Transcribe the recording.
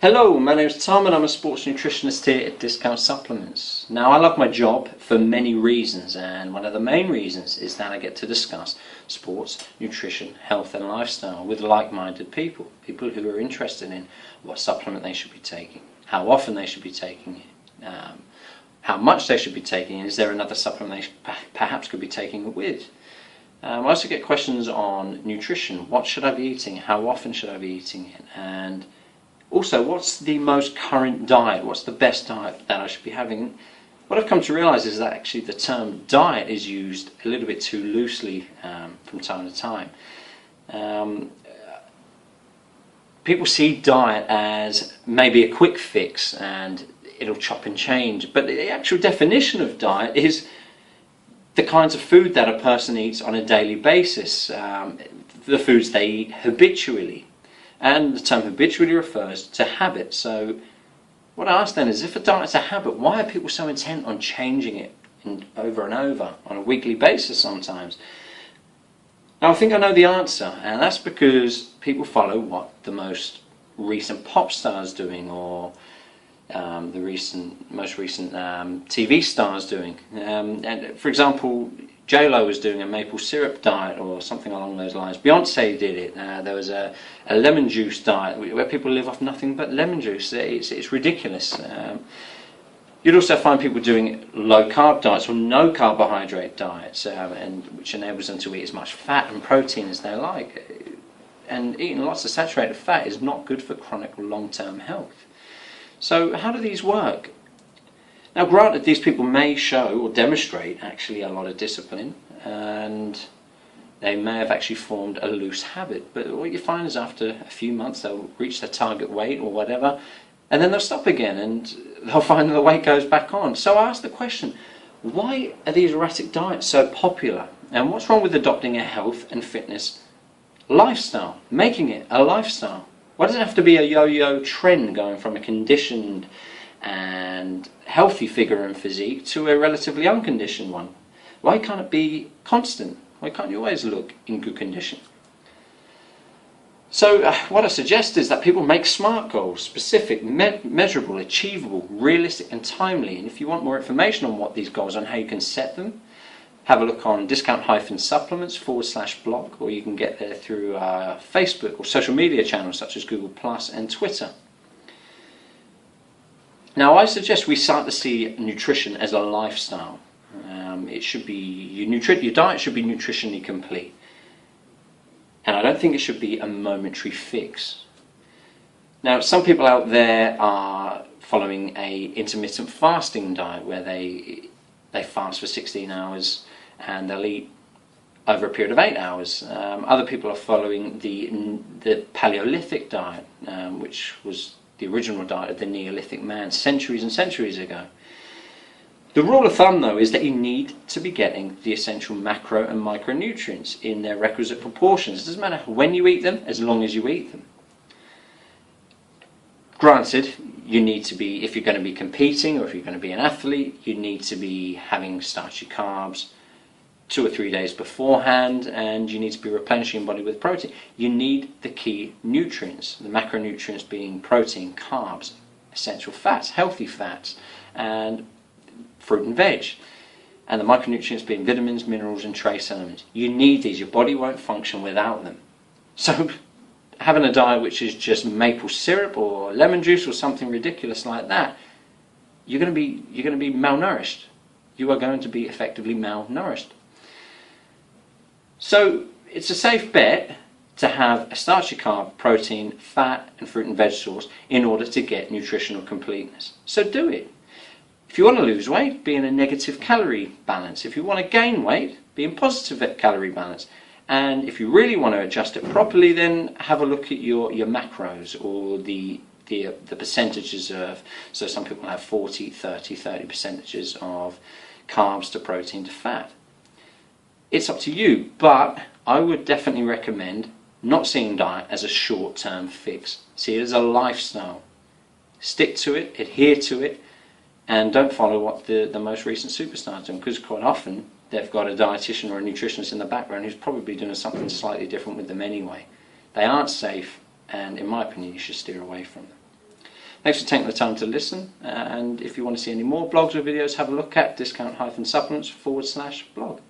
Hello, my name is Tom and I'm a sports nutritionist here at Discount Supplements. Now, I love my job for many reasons, and one of the main reasons is that I get to discuss sports, nutrition, health and lifestyle with like-minded people who are interested in what supplement they should be taking, how often they should be taking it, how much they should be taking, and is there another supplement they perhaps could be taking it with. I also get questions on nutrition. What should I be eating? How often should I be eating it? And also, what's the most current diet? What's the best diet that I should be having? What I've come to realise is that actually the term diet is used a little bit too loosely from time to time. People see diet as maybe a quick fix and it'll chop and change, but the actual definition of diet is the kinds of food that a person eats on a daily basis, the foods they eat habitually. And the term habitually refers to habit. So what I ask then is, if a diet's a habit, why are people so intent on changing it over and over on a weekly basis sometimes? Now I think I know the answer, and that's because people follow what the most recent pop star's doing, or the most recent TV stars doing. And for example, J-Lo was doing a maple syrup diet or something along those lines. Beyonce did it. There was a lemon juice diet where people live off nothing but lemon juice. It's ridiculous. You'd also find people doing low carb diets or no carbohydrate diets, and which enables them to eat as much fat and protein as they like. And eating lots of saturated fat is not good for chronic long-term health. So how do these work? Now, granted, these people may show or demonstrate actually a lot of discipline, and they may have actually formed a loose habit, but what you find is after a few months they'll reach their target weight or whatever, and then they'll stop again and they'll find that the weight goes back on. So I ask the question, why are these erratic diets so popular, and what's wrong with adopting a health and fitness lifestyle, making it a lifestyle? Why does it have to be a yo-yo trend going from a conditioned and healthy figure and physique to a relatively unconditioned one? Why can't it be constant? Why can't you always look in good condition? So what I suggest is that people make SMART goals: specific, measurable, achievable, realistic and timely. And if you want more information on what these goals are and how you can set them, have a look on discount-supplements/blog, or you can get there through Facebook or social media channels such as Google Plus and Twitter. Now, I suggest we start to see nutrition as a lifestyle. It should be your diet should be nutritionally complete, and I don't think it should be a momentary fix. Now, some people out there are following a intermittent fasting diet where they fast for 16 hours and they'll eat over a period of 8 hours. Other people are following the Paleolithic diet, which was the original diet of the Neolithic man centuries and centuries ago. The rule of thumb, though, is that you need to be getting the essential macro and micronutrients in their requisite proportions. It doesn't matter when you eat them, as long as you eat them. Granted, you need to be, if you're going to be competing or if you're going to be an athlete, you need to be having starchy carbs 2 or 3 days beforehand, and you need to be replenishing your body with protein. You need the key nutrients, the macronutrients being protein, carbs, essential fats, healthy fats, and fruit and veg, and the micronutrients being vitamins, minerals and trace elements. You need these. Your body won't function without them. So having a diet which is just maple syrup or lemon juice or something ridiculous like that, you're going to be malnourished. You are going to be effectively malnourished. So it's a safe bet to have a starchy carb, protein, fat and fruit and veg source in order to get nutritional completeness. So do it. If you want to lose weight, be in a negative calorie balance. If you want to gain weight, be in positive calorie balance. And if you really want to adjust it properly, then have a look at your macros, or the percentages of, so some people have 40 percentages of carbs to protein to fat. It's up to you, but I would definitely recommend not seeing diet as a short-term fix. See it as a lifestyle. Stick to it, adhere to it, and don't follow what the most recent superstars do, because quite often they've got a dietitian or a nutritionist in the background who's probably doing something slightly different with them anyway. They aren't safe, and in my opinion you should steer away from them. Thanks for taking the time to listen, and if you want to see any more blogs or videos, have a look at discount-supplements/blog.